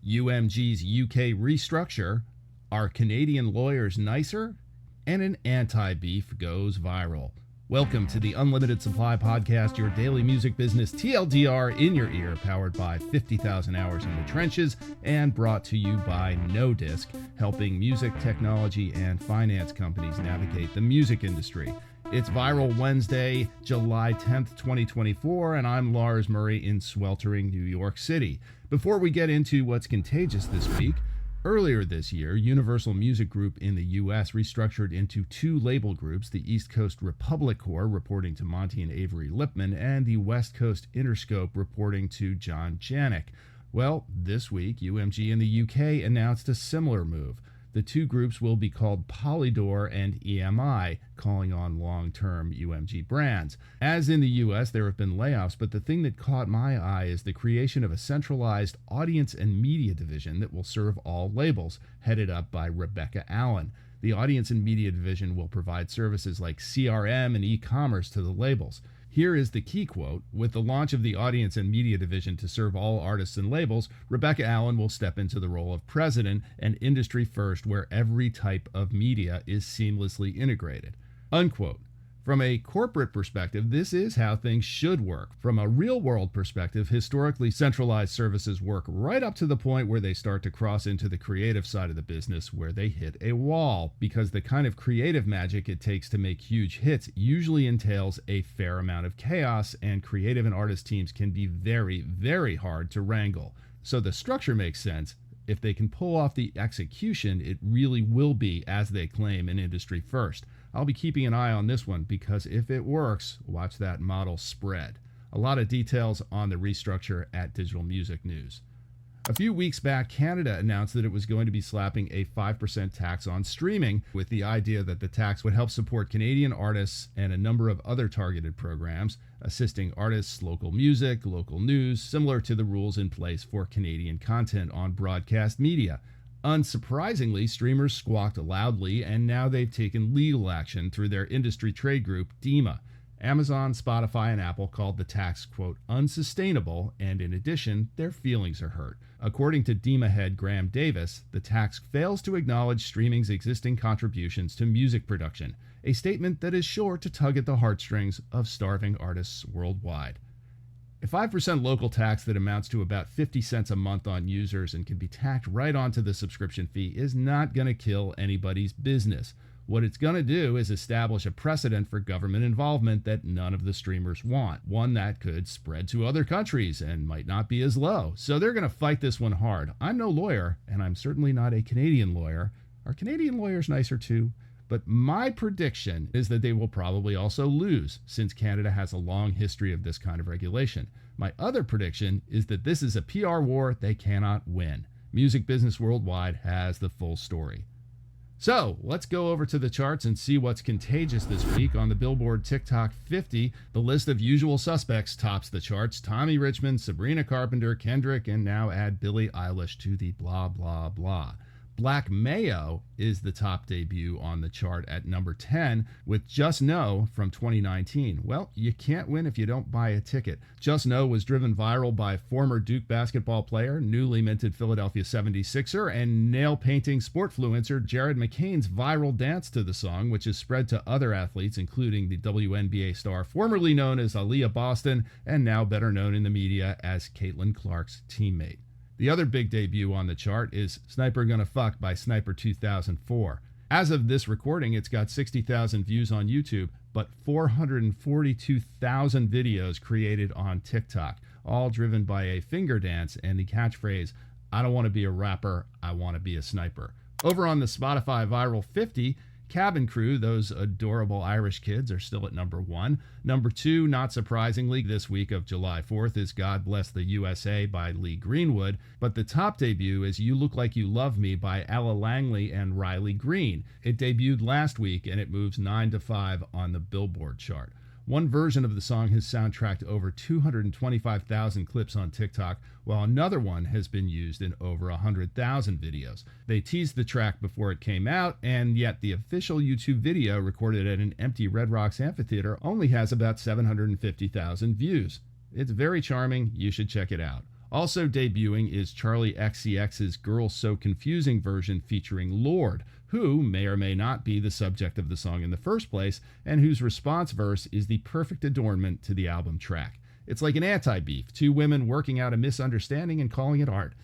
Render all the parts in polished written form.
UMG's UK Restructure, Are Canadian Lawyers Nicer? And an anti-beef goes viral. Welcome to the Unlimited Supply Podcast, your daily music business TLDR in your ear, powered by 50,000 hours in the trenches and brought to you by No Disc, helping music, technology, and finance companies navigate the music industry. It's Viral Wednesday, July 10th, 2024, and I'm Lars Murray in sweltering New York City. Before we get into what's contagious this week, earlier this year, Universal Music Group in the U.S. restructured into two label groups, the East Coast Republic Corps, reporting to Monty and Avery Lipman, and the West Coast Interscope, reporting to John Janik. Well, this week, UMG in the U.K. announced a similar move. The two groups will be called Polydor and EMI, calling on long-term UMG brands. As in the US, there have been layoffs, but the thing that caught my eye is the creation of a centralized audience and media division that will serve all labels, headed up by Rebecca Allen. The audience and media division will provide services like CRM and e-commerce to the labels. Here is the key quote: "With the launch of the audience and media division to serve all artists and labels, Rebecca Allen will step into the role of president, and industry first, where every type of media is seamlessly integrated." Unquote. From a corporate perspective, this is how things should work. From a real-world perspective, historically centralized services work right up to the point where they start to cross into the creative side of the business, where they hit a wall, because the kind of creative magic it takes to make huge hits usually entails a fair amount of chaos, and creative and artist teams can be very, very hard to wrangle. So the structure makes sense. If they can pull off the execution, it really will be, as they claim, an industry first. I'll be keeping an eye on this one, because if it works, watch that model spread. A lot of details on the restructure at Digital Music News. A few weeks back, Canada announced that it was going to be slapping a 5% tax on streaming, with the idea that the tax would help support Canadian artists and a number of other targeted programs, assisting artists, local music, local news, similar to the rules in place for Canadian content on broadcast media. Unsurprisingly, streamers squawked loudly, and now they've taken legal action through their industry trade group, DEMA. Amazon, Spotify, and Apple called the tax, quote, unsustainable, and in addition, their feelings are hurt. According to DEMA head Graham Davies, the tax fails to acknowledge streaming's existing contributions to music production, a statement that is sure to tug at the heartstrings of starving artists worldwide. A 5% local tax that amounts to about 50 cents a month on users and can be tacked right onto the subscription fee is not going to kill anybody's business. What it's going to do is establish a precedent for government involvement that none of the streamers want, one that could spread to other countries and might not be as low. So they're going to fight this one hard. I'm no lawyer, and I'm certainly not a Canadian lawyer. Are Canadian lawyers nicer too? But my prediction is that they will probably also lose, since Canada has a long history of this kind of regulation. My other prediction is that this is a PR war they cannot win. Music Business Worldwide has the full story. So let's go over to the charts and see what's contagious this week. On the Billboard TikTok 50, the list of usual suspects tops the charts. Tommy Richmond, Sabrina Carpenter, Kendrick, and now add Billie Eilish to the blah, blah, blah. Black Mayo is the top debut on the chart at number 10, with Just Know from 2019. Well, you can't win if you don't buy a ticket. Just Know was driven viral by former Duke basketball player, newly minted Philadelphia 76er, and nail-painting sportfluencer Jared McCain's viral dance to the song, which is spread to other athletes, including the WNBA star formerly known as Aliyah Boston, and now better known in the media as Caitlin Clark's teammate. The other big debut on the chart is Sniper Gonna Fuck by Sniper 2004. As of this recording, it's got 60,000 views on YouTube, but 442,000 videos created on TikTok, all driven by a finger dance and the catchphrase, "I don't want to be a rapper, I want to be a sniper." Over on the Spotify Viral 50, Cabin Crew, those adorable Irish kids, are still at number 1. Number 2, not surprisingly, this week of July 4th is God Bless the USA by Lee Greenwood, but the top debut is You Look Like You Love Me by Ella Langley and Riley Green. It debuted last week, and it moves 9 to 5 on the Billboard chart. One version of the song has soundtracked over 225,000 clips on TikTok, while another one has been used in over 100,000 videos. They teased the track before it came out, and yet the official YouTube video recorded at an empty Red Rocks amphitheater only has about 750,000 views. It's very charming. You should check it out. Also debuting is Charli XCX's Girl So Confusing version featuring Lorde, who may or may not be the subject of the song in the first place, and whose response verse is the perfect adornment to the album track. It's like an anti-beef, two women working out a misunderstanding and calling it art.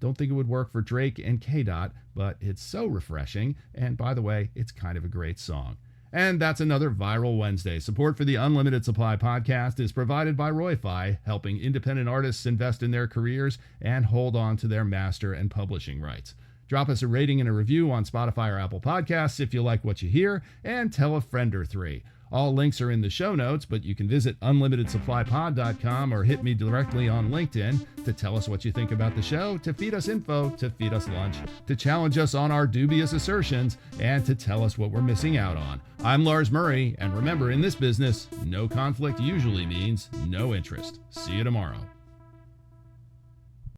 Don't think it would work for Drake and K-Dot, but it's so refreshing, and by the way, it's kind of a great song. And that's another Viral Wednesday. Support for the Unlimited Supply podcast is provided by Roy-Fi, helping independent artists invest in their careers and hold on to their master and publishing rights. Drop us a rating and a review on Spotify or Apple Podcasts if you like what you hear, and tell a friend or three. All links are in the show notes, but you can visit unlimitedsupplypod.com or hit me directly on LinkedIn to tell us what you think about the show, to feed us info, to feed us lunch, to challenge us on our dubious assertions, and to tell us what we're missing out on. I'm Lars Murray, and remember, in this business, no conflict usually means no interest. See you tomorrow.